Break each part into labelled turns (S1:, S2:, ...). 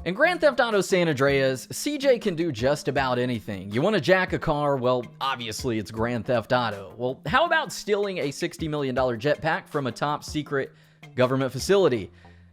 S1: In Grand Theft Auto San Andreas, CJ can do just about anything. You want to jack a car? Well, obviously it's Grand Theft Auto. Well, how about stealing a $60 million jetpack from a top secret government facility?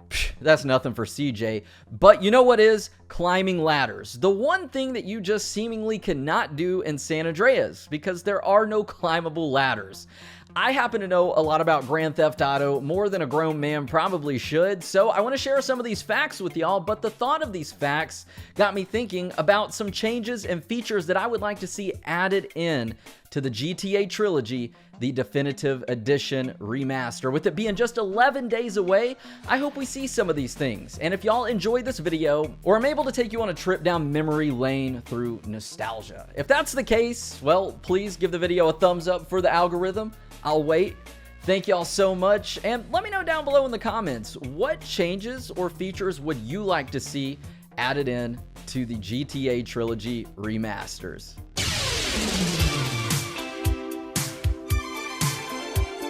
S1: Psh, that's nothing for CJ. But you know what is? Climbing ladders. The one thing that you just seemingly cannot do in San Andreas, because there are no climbable ladders. I happen to know a lot about Grand Theft Auto, more than a grown man probably should, so I want to share some of these facts with y'all, but the thought of these facts got me thinking about some changes and features that I would like to see added in to the GTA Trilogy, the Definitive Edition Remaster. With it being just 11 days away, I hope we see some of these things. And if y'all enjoyed this video, or I'm able to take you on a trip down memory lane through nostalgia. If that's the case, well, please give the video a thumbs up for the algorithm. I'll wait. Thank y'all so much, and let me know down below in the comments, what changes or features would you like to see added in to the GTA Trilogy Remasters?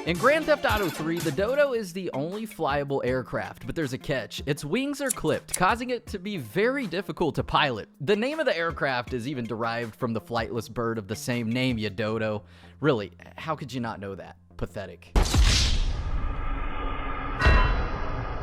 S1: In Grand Theft Auto 3, the Dodo is the only flyable aircraft, but there's a catch. Its wings are clipped, causing it to be very difficult to pilot. The name of the aircraft is even derived from the flightless bird of the same name, you dodo. Really, how could you not know that? Pathetic.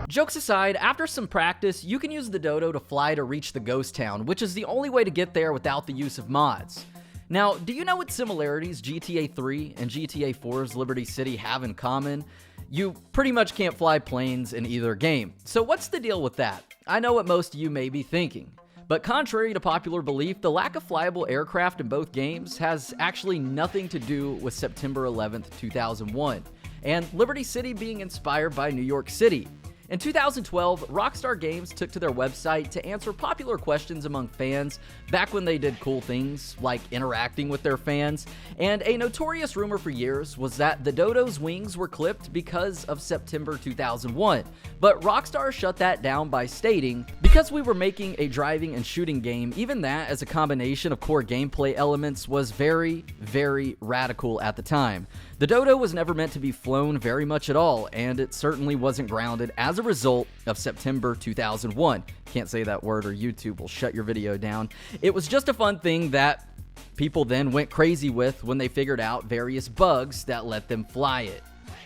S1: Jokes aside, after some practice, you can use the Dodo to fly to reach the ghost town, which is the only way to get there without the use of mods. Now, do you know what similarities GTA 3 and GTA 4's Liberty City have in common? You pretty much can't fly planes in either game. So what's the deal with that? I know what most of you may be thinking. But contrary to popular belief, the lack of flyable aircraft in both games has actually nothing to do with September 11th, 2001, and Liberty City being inspired by New York City. In 2012, Rockstar Games took to their website to answer popular questions among fans back when they did cool things like interacting with their fans, and a notorious rumor for years was that the Dodo's wings were clipped because of September 2001. But Rockstar shut that down by stating, because we were making a driving and shooting game, even that as a combination of core gameplay elements was very, very radical at the time. The Dodo was never meant to be flown very much at all, and it certainly wasn't grounded as a result of September 2001. Can't say that word or YouTube will shut your video down. It was just a fun thing that people then went crazy with when they figured out various bugs that let them fly it.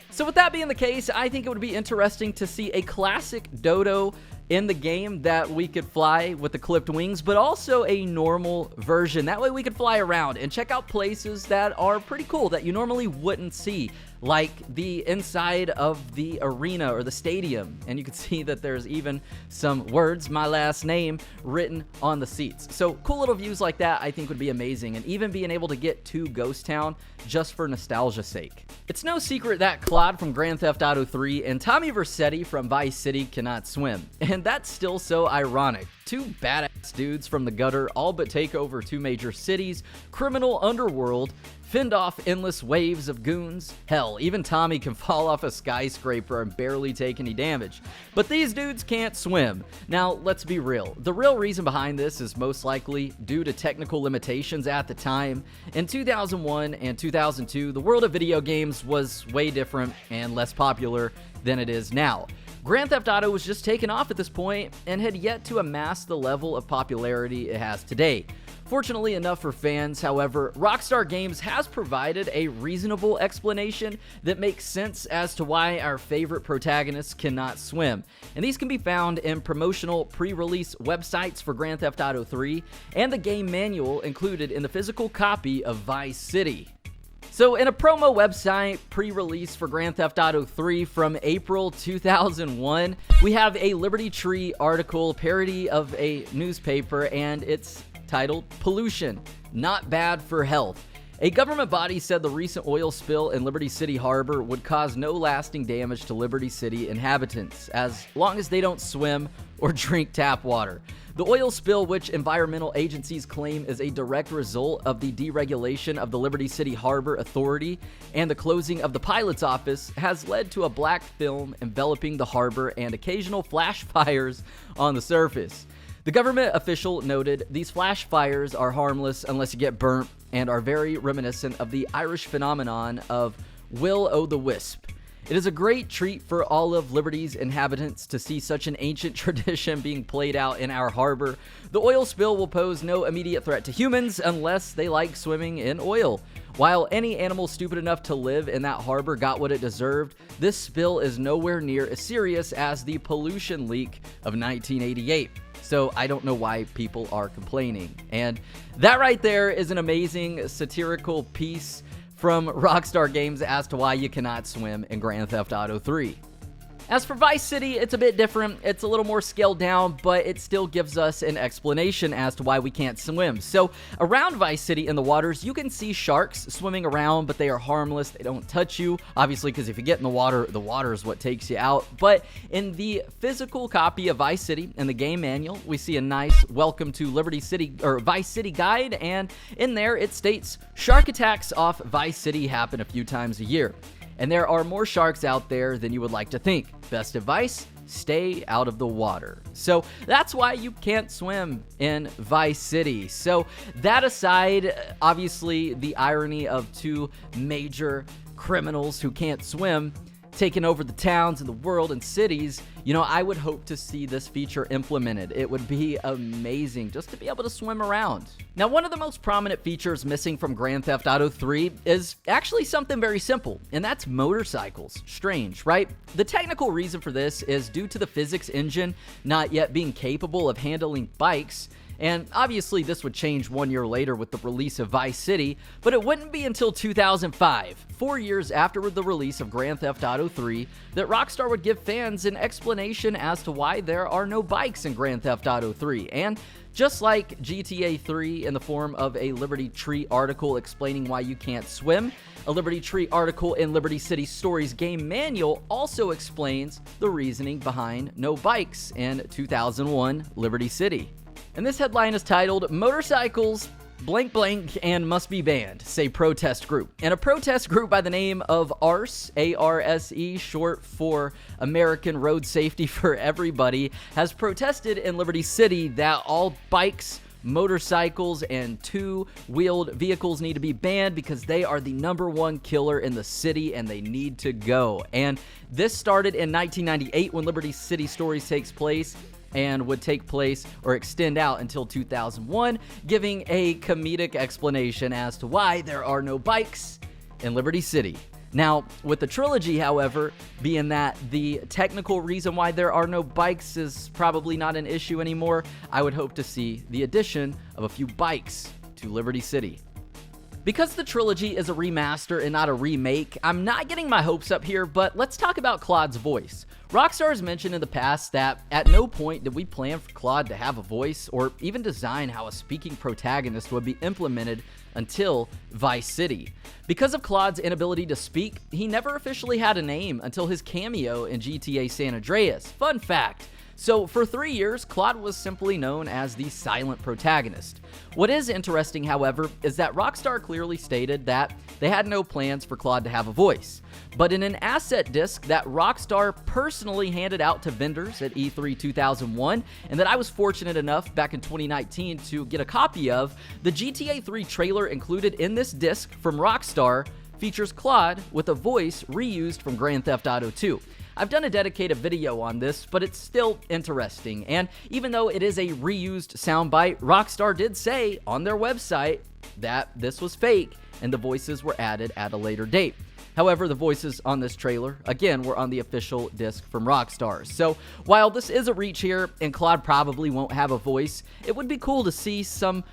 S1: So with that being the case, I think it would be interesting to see a classic Dodo in the game that we could fly with the clipped wings, but also a normal version. That way we could fly around and check out places that are pretty cool that you normally wouldn't see, like the inside of the arena or the stadium. And you can see that there's even some words, my last name, written on the seats. So cool little views like that I think would be amazing, and even being able to get to Ghost Town just for nostalgia's sake. It's no secret that Claude from Grand Theft Auto 3 and Tommy Vercetti from Vice City cannot swim. And that's still so ironic. Two badass dudes from the gutter all but take over two major cities, criminal underworld, fend off endless waves of goons. Hell, even Tommy can fall off a skyscraper and barely take any damage. But these dudes can't swim. Now, let's be real. The real reason behind this is most likely due to technical limitations at the time. In 2001 and 2002, the world of video games was way different and less popular than it is now. Grand Theft Auto was just taking off at this point and had yet to amass the level of popularity it has today. Fortunately enough for fans, however, Rockstar Games has provided a reasonable explanation that makes sense as to why our favorite protagonists cannot swim. And these can be found in promotional pre-release websites for Grand Theft Auto 3 and the game manual included in the physical copy of Vice City. So in a promo website pre-release for Grand Theft Auto 3 from April 2001, we have a Liberty Tree article parody of a newspaper, and it's titled "Pollution, Not Bad for Health." A government body said the recent oil spill in Liberty City Harbor would cause no lasting damage to Liberty City inhabitants, as long as they don't swim or drink tap water. The oil spill, which environmental agencies claim is a direct result of the deregulation of the Liberty City Harbor Authority and the closing of the pilot's office, has led to a black film enveloping the harbor and occasional flash fires on the surface. The government official noted these flash fires are harmless unless you get burnt and are very reminiscent of the Irish phenomenon of Will-o' the Wisp. It is a great treat for all of Liberty's inhabitants to see such an ancient tradition being played out in our harbor. The oil spill will pose no immediate threat to humans unless they like swimming in oil. While any animal stupid enough to live in that harbor got what it deserved, this spill is nowhere near as serious as the pollution leak of 1988. So I don't know why people are complaining. And that right there is an amazing satirical piece from Rockstar Games as to why you cannot swim in Grand Theft Auto 3. As for Vice City, it's a bit different. It's a little more scaled down, but it still gives us an explanation as to why we can't swim. So around Vice City in the waters, you can see sharks swimming around, but they are harmless. They don't touch you, obviously, because if you get in the water is what takes you out. But in the physical copy of Vice City, in the game manual, we see a nice welcome to Liberty City or Vice City guide, and in there it states, shark attacks off Vice City happen a few times a year. And there are more sharks out there than you would like to think. Best advice, stay out of the water. So that's why you can't swim in Vice City. So that aside, obviously the irony of two major criminals who can't swim taking over the towns and the world and cities, I would hope to see this feature implemented. It would be amazing just to be able to swim around. Now, one of the most prominent features missing from Grand Theft Auto 3 is actually something very simple, and that's motorcycles. Strange, right? The technical reason for this is due to the physics engine not yet being capable of handling bikes. And obviously this would change 1 year later with the release of Vice City, but it wouldn't be until 2005, 4 years after the release of Grand Theft Auto 3, that Rockstar would give fans an explanation as to why there are no bikes in Grand Theft Auto 3. And just like GTA 3 in the form of a Liberty Tree article explaining why you can't swim, a Liberty Tree article in Liberty City Stories game manual also explains the reasoning behind no bikes in 2001 Liberty City. And this headline is titled, Motorcycles blank blank and must be banned, say protest group. And a protest group by the name of ARSE, A-R-S-E, short for American Road Safety for Everybody, has protested in Liberty City that all bikes, motorcycles, and two-wheeled vehicles need to be banned because they are the #1 killer in the city and they need to go. And this started in 1998 when Liberty City Stories takes place, and would take place or extend out until 2001, giving a comedic explanation as to why there are no bikes in Liberty City. Now, with the trilogy, however, being that the technical reason why there are no bikes is probably not an issue anymore, I would hope to see the addition of a few bikes to Liberty City. Because the trilogy is a remaster and not a remake, I'm not getting my hopes up here, but let's talk about Claude's voice. Rockstar has mentioned in the past that at no point did we plan for Claude to have a voice or even design how a speaking protagonist would be implemented until Vice City. Because of Claude's inability to speak, he never officially had a name until his cameo in GTA San Andreas. Fun fact. So for 3 years, Claude was simply known as the silent protagonist. What is interesting, however, is that Rockstar clearly stated that they had no plans for Claude to have a voice. But in an asset disc that Rockstar personally handed out to vendors at E3 2001, and that I was fortunate enough back in 2019 to get a copy of, the GTA 3 trailer included in this disc from Rockstar features Claude with a voice reused from Grand Theft Auto 2. I've done a dedicated video on this, but it's still interesting, and even though it is a reused soundbite, Rockstar did say on their website that this was fake and the voices were added at a later date. However, the voices on this trailer, again, were on the official disc from Rockstar. So while this is a reach here and Claude probably won't have a voice, it would be cool to see some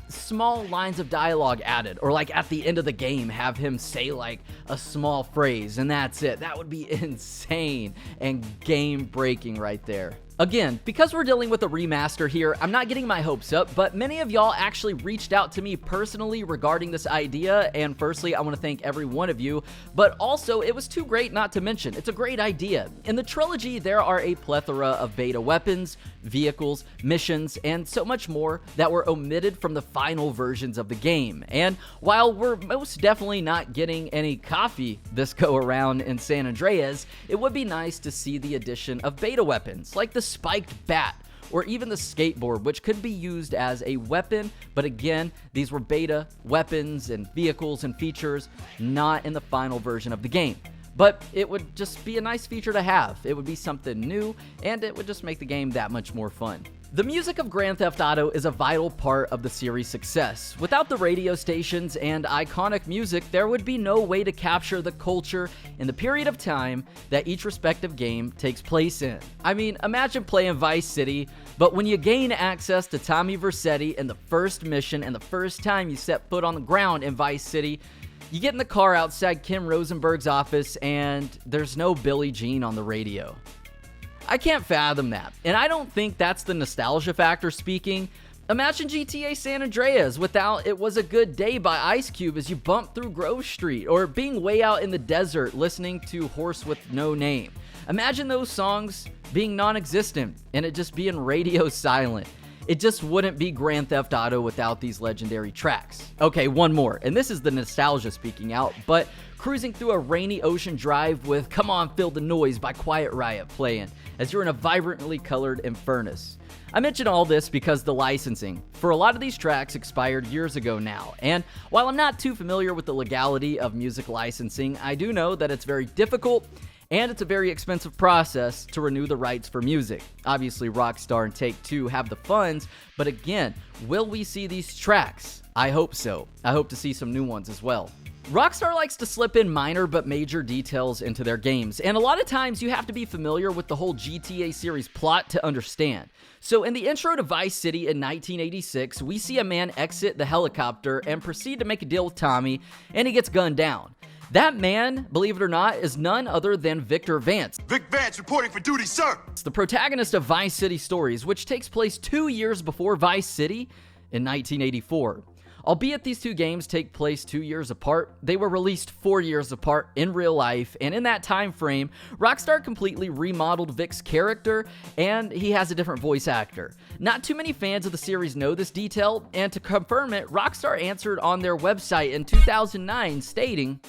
S1: small lines of dialogue added, or like at the end of the game have him say like a small phrase and that's it. That would be insane and game breaking right there. Again, because we're dealing with a remaster here, I'm not getting my hopes up, but many of y'all actually reached out to me personally regarding this idea, and firstly, I want to thank every one of you, but also, it was too great not to mention. It's a great idea. In the trilogy, there are a plethora of beta weapons, vehicles, missions, and so much more that were omitted from the final versions of the game. And while we're most definitely not getting any coffee this go around in San Andreas, it would be nice to see the addition of beta weapons, like the spiked bat, or even the skateboard, which could be used as a weapon, but again, these were beta weapons and vehicles and features not in the final version of the game. but it would just be a nice feature to have. It would be something new, and it would just make the game that much more fun. The music of Grand Theft Auto is a vital part of the series' success. Without the radio stations and iconic music, there would be no way to capture the culture in the period of time that each respective game takes place in. I mean, imagine playing Vice City, but when you gain access to Tommy Vercetti in the first mission and the first time you set foot on the ground in Vice City, you get in the car outside Kim Rosenberg's office and there's no Billie Jean on the radio. I can't fathom that, and I don't think that's the nostalgia factor speaking. Imagine GTA San Andreas without It Was a Good Day by Ice Cube as you bump through Grove Street, or being way out in the desert listening to Horse with No Name. Imagine those songs being non-existent and it just being radio silent. It just wouldn't be Grand Theft Auto without these legendary tracks. Okay, one more, and this is the nostalgia speaking out, but cruising through a rainy ocean drive with Come On Feel the Noise by Quiet Riot playing as you're in a vibrantly colored Infernus. I mention all this because the licensing for a lot of these tracks expired years ago now, and while I'm not too familiar with the legality of music licensing, I do know that it's very difficult and it's a very expensive process to renew the rights for music. Obviously, Rockstar and Take-Two have the funds, but again, will we see these tracks? I hope so. I hope to see some new ones as well. Rockstar likes to slip in minor but major details into their games, and a lot of times you have to be familiar with the whole GTA series plot to understand. So in the intro to Vice City in 1986, we see a man exit the helicopter and proceed to make a deal with Tommy, and he gets gunned down. That man, believe it or not, is none other than Victor Vance.
S2: Vic Vance reporting for duty, sir.
S1: It's the protagonist of Vice City Stories, which takes place 2 years before Vice City in 1984. Albeit these two games take place 2 years apart, they were released 4 years apart in real life, and in that time frame, Rockstar completely remodeled Vic's character, and he has a different voice actor. Not too many fans of the series know this detail, and to confirm it, Rockstar answered on their website in 2009 stating,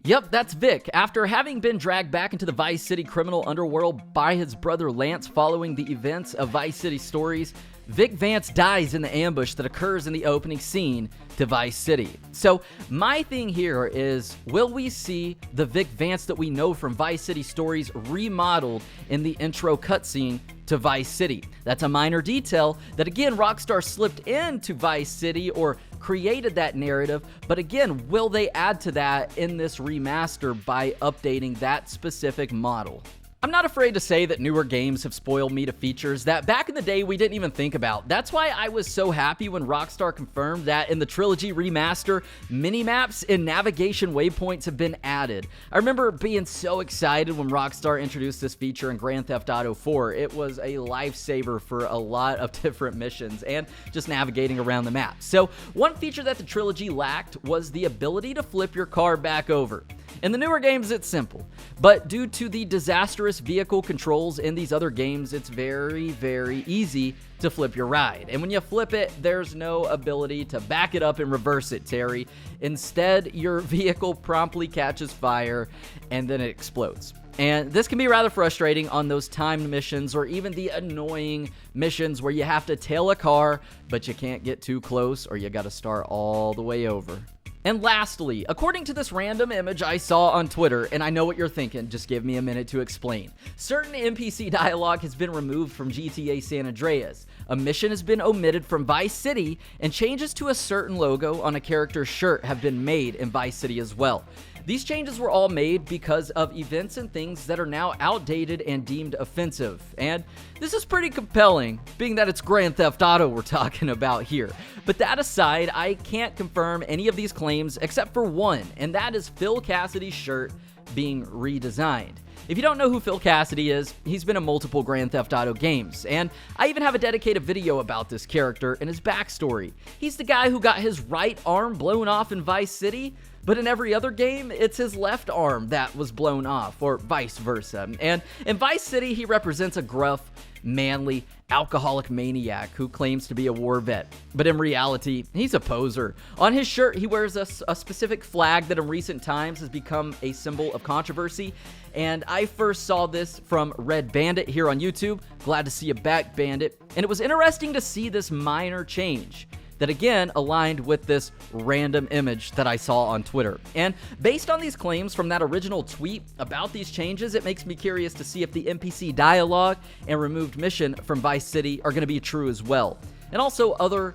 S1: "Yep, that's Vic. After having been dragged back into the Vice City criminal underworld by his brother Lance following the events of Vice City Stories, Vic Vance dies in the ambush that occurs in the opening scene to Vice City." So my thing here is, will we see the Vic Vance that we know from Vice City Stories remodeled in the intro cutscene to Vice City? That's a minor detail that, again, Rockstar slipped into Vice City or created that narrative, but again, will they add to that in this remaster by updating that specific model? I'm not afraid to say that newer games have spoiled me to features that back in the day we didn't even think about. That's why I was so happy when Rockstar confirmed that in the Trilogy Remaster, mini-maps and navigation waypoints have been added. I remember being so excited when Rockstar introduced this feature in Grand Theft Auto 4. It was a lifesaver for a lot of different missions and just navigating around the map. So one feature that the Trilogy lacked was the ability to flip your car back over. In the newer games, it's simple, but due to the disastrous vehicle controls in these other games, it's very, very easy to flip your ride. And when you flip it, there's no ability to back it up and reverse it, Terry. Instead, your vehicle promptly catches fire and then it explodes. And this can be rather frustrating on those timed missions or even the annoying missions where you have to tail a car, but you can't get too close or you gotta start all the way over. And lastly, according to this random image I saw on Twitter, and I know what you're thinking, just give me a minute to explain. Certain NPC dialogue has been removed from GTA San Andreas. A mission has been omitted from Vice City, and changes to a certain logo on a character's shirt have been made in Vice City as well. These changes were all made because of events and things that are now outdated and deemed offensive. And this is pretty compelling, being that it's Grand Theft Auto we're talking about here. But that aside, I can't confirm any of these claims except for one, and that is Phil Cassidy's shirt being redesigned. If you don't know who Phil Cassidy is, he's been in multiple Grand Theft Auto games, and I even have a dedicated video about this character and his backstory. He's the guy who got his right arm blown off in Vice City, but in every other game, it's his left arm that was blown off, or vice versa. And in Vice City, he represents a gruff, manly, alcoholic maniac who claims to be a war vet. But in reality, he's a poser. On his shirt, he wears a specific flag that in recent times has become a symbol of controversy. And I first saw this from Red Bandit here on YouTube. Glad to see you back, Bandit. And it was interesting to see this minor change. that again aligned with this random image that I saw on Twitter. And based on these claims from that original tweet about these changes, it makes me curious to see if the NPC dialogue and removed mission from Vice City are going to be true as well. And also other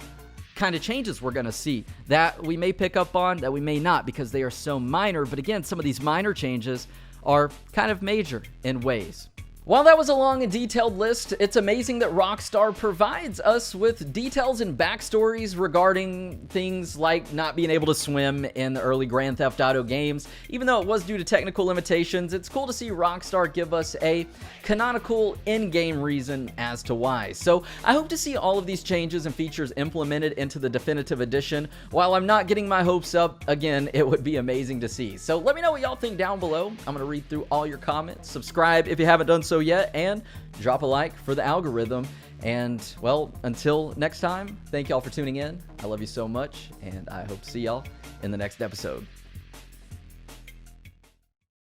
S1: kind of changes we're going to see that we may pick up on, that we may not, because they are so minor. But again, some of these minor changes are kind of major in ways. While that was a long and detailed list, it's amazing that Rockstar provides us with details and backstories regarding things like not being able to swim in the early Grand Theft Auto games. Even though it was due to technical limitations, it's cool to see Rockstar give us a canonical in-game reason as to why. So I hope to see all of these changes and features implemented into the definitive edition. While I'm not getting my hopes up, again, it would be amazing to see. So let me know what y'all think down below. I'm going to read through all your comments. Subscribe if you haven't done so yet, and drop a like for the algorithm. And well, until next time, thank y'all for tuning in. I love you so much, and I hope to see y'all in the next episode.